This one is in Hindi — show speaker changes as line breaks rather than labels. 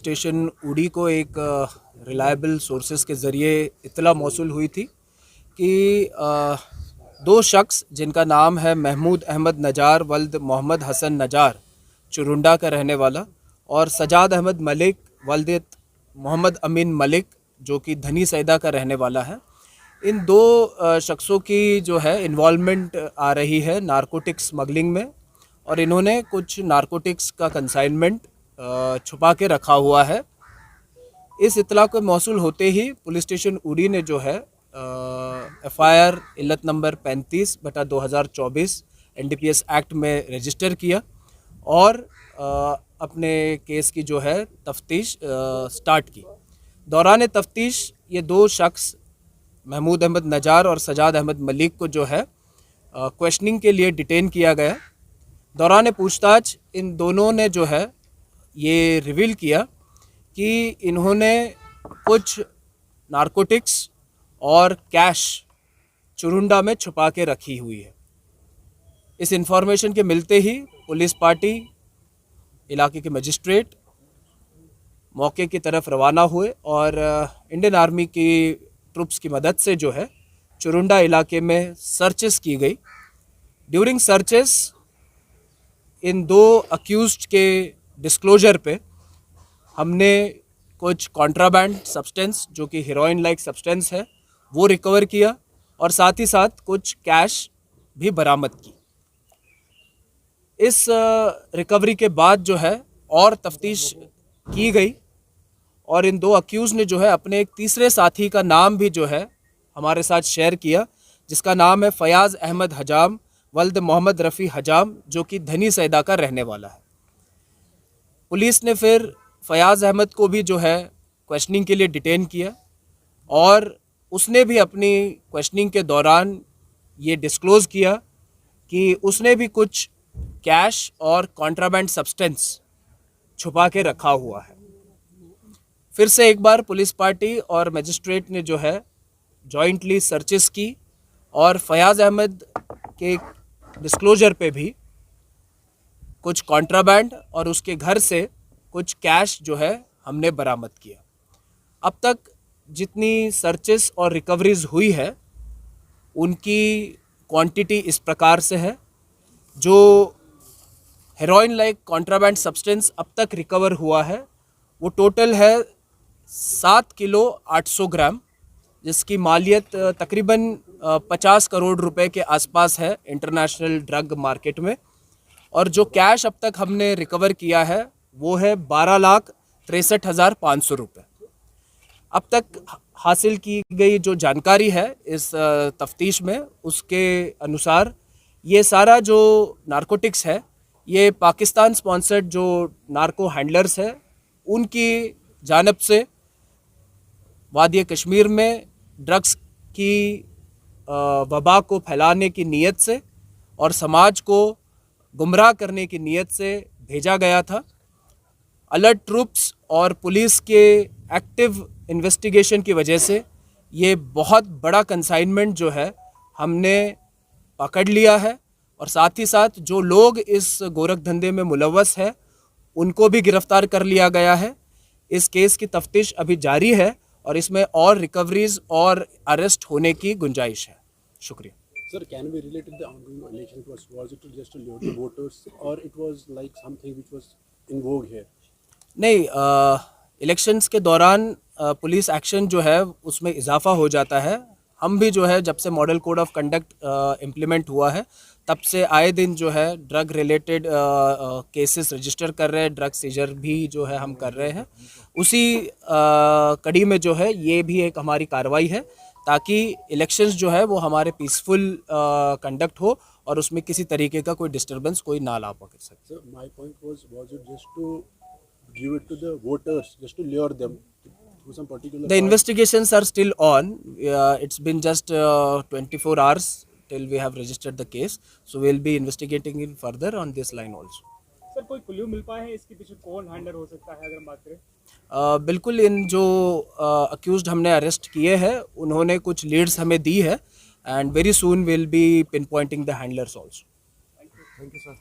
स्टेशन उड़ी को एक रिलायबल सोर्सेज के ज़रिए इत्तला मौसूल हुई थी कि दो शख्स जिनका नाम है महमूद अहमद नजार वल्द मोहम्मद हसन नजार चुरुंडा का रहने वाला और सजाद अहमद मलिक वल्द मोहम्मद अमीन मलिक जो कि धनी सैदा का रहने वाला है, इन दो शख्सों की जो है इन्वॉल्वमेंट आ रही है नारकोटिक्स स्मगलिंग में और इन्होंने कुछ नारकोटिक्स का कंसाइनमेंट छुपा के रखा हुआ है। इस इत्तला को मौसूल होते ही पुलिस स्टेशन उड़ी ने जो है FIR इल्लत नंबर 35/2024 NDPS एक्ट में रजिस्टर किया और अपने केस की जो है तफ्तीश स्टार्ट की। दौरान तफ्तीश ये दो शख्स महमूद अहमद नजार और सजाद अहमद मलिक को जो है क्वेश्चनिंग के लिए डिटेन किया गया। दौरान पूछताछ इन दोनों ने जो है ये रिवील किया कि इन्होंने कुछ नारकोटिक्स और कैश चुरुंडा में छुपा के रखी हुई है। इस इंफॉर्मेशन के मिलते ही पुलिस पार्टी, इलाके के मजिस्ट्रेट मौके की तरफ रवाना हुए और इंडियन आर्मी की ट्रुप्स की मदद से जो है चुरुंडा इलाके में सर्चेस की गई। ड्यूरिंग सर्चेस इन दो अक्यूज्ड के डिस्क्लोजर पे हमने कुछ कॉन्ट्राबैंड सब्सटेंस जो कि हीरोइन लाइक सब्सटेंस है वो रिकवर किया और साथ ही साथ कुछ कैश भी बरामद की। इस रिकवरी के बाद जो है और तफ्तीश की गई और इन दो अक्यूज ने जो है अपने एक तीसरे साथी का नाम भी जो है हमारे साथ शेयर किया, जिसका नाम है फयाज़ अहमद हजाम वल्द मोहम्मद रफ़ी हजाम जो कि धनी सैदा का रहने वाला है। पुलिस ने फिर फयाज़ अहमद को भी जो है क्वेश्चनिंग के लिए डिटेन किया और उसने भी अपनी क्वेश्चनिंग के दौरान ये डिस्क्लोज़ किया कि उसने भी कुछ कैश और कॉन्ट्राबैंड सब्सटेंस छुपा के रखा हुआ है। फिर से एक बार पुलिस पार्टी और मजिस्ट्रेट ने जो है जॉइंटली सर्चेस की और फयाज़ अहमद के डिस्क्लोजर पे भी कुछ कॉन्ट्राबैंड और उसके घर से कुछ कैश जो है हमने बरामद किया। अब तक जितनी सर्चेस और रिकवरीज हुई है उनकी क्वांटिटी इस प्रकार से है। जो हेरोइन लाइक कॉन्ट्राबैंड सब्सटेंस अब तक रिकवर हुआ है वो टोटल है 7 किलो 800 ग्राम, जिसकी मालियत तकरीबन 50 करोड़ रुपए के आसपास है इंटरनेशनल ड्रग मार्केट में। और जो कैश अब तक हमने रिकवर किया है वो है 12,63,500 रुपये। अब तक हासिल की गई जो जानकारी है इस तफ्तीश में उसके अनुसार ये सारा जो नारकोटिक्स है ये पाकिस्तान स्पॉन्सर्ड जो नार्को हैंडलर्स है उनकी जानब से वादी कश्मीर में ड्रग्स की वबा को फैलाने की नीयत से और समाज को गुमराह करने की नीयत से भेजा गया था। अलर्ट ट्रूप्स और पुलिस के एक्टिव इन्वेस्टिगेशन की वजह से ये बहुत बड़ा कंसाइनमेंट जो है हमने पकड़ लिया है और साथ ही साथ जो लोग इस गोरख धंधे में मुलव्वस है उनको भी गिरफ्तार कर लिया गया है। इस केस की तफ्तीश अभी जारी है और इसमें और रिकवरीज और अरेस्ट होने की गुंजाइश है। शुक्रिया।
Sir, can we relate to the ongoing election? Was it just to lure the voters, or it was like something which was in vogue here?
नहीं, इलेक्शंस के दौरान पुलिस एक्शन जो है उसमें इजाफा हो जाता है। हम भी जो है जब से model code of conduct implement हुआ है तब से आए दिन जो है ड्रग रिलेटेड केसेस रजिस्टर कर रहे हैं, ड्रग सीजर भी जो है हम कर रहे हैं। उसी कड़ी में जो है ये भी एक हमारी कार्रवाई है ताकि इलेक्शंस जो है वो हमारे पीसफुल कंडक्ट हो और उसमें किसी तरीके का कोई डिस्टर्बेंस कोई ना ला पकड़ सके।
Sir, my point was it just to give it to the voters, just to lure them through some particular?
The investigations are still on. It's been just 24 hours till we have registered the case, so we'll be investigating it further on this line also.
Sir, कोई क्लू मिल पाया है इसके पीछे कौन हैंडलर हो सकता है अगर हम बात करें?
बिल्कुल, इन जो अक्यूज्ड हमने अरेस्ट किए हैं उन्होंने कुछ लीड्स हमें दी है and very soon will be pin Poynting the handlers also.
Thank you, sir.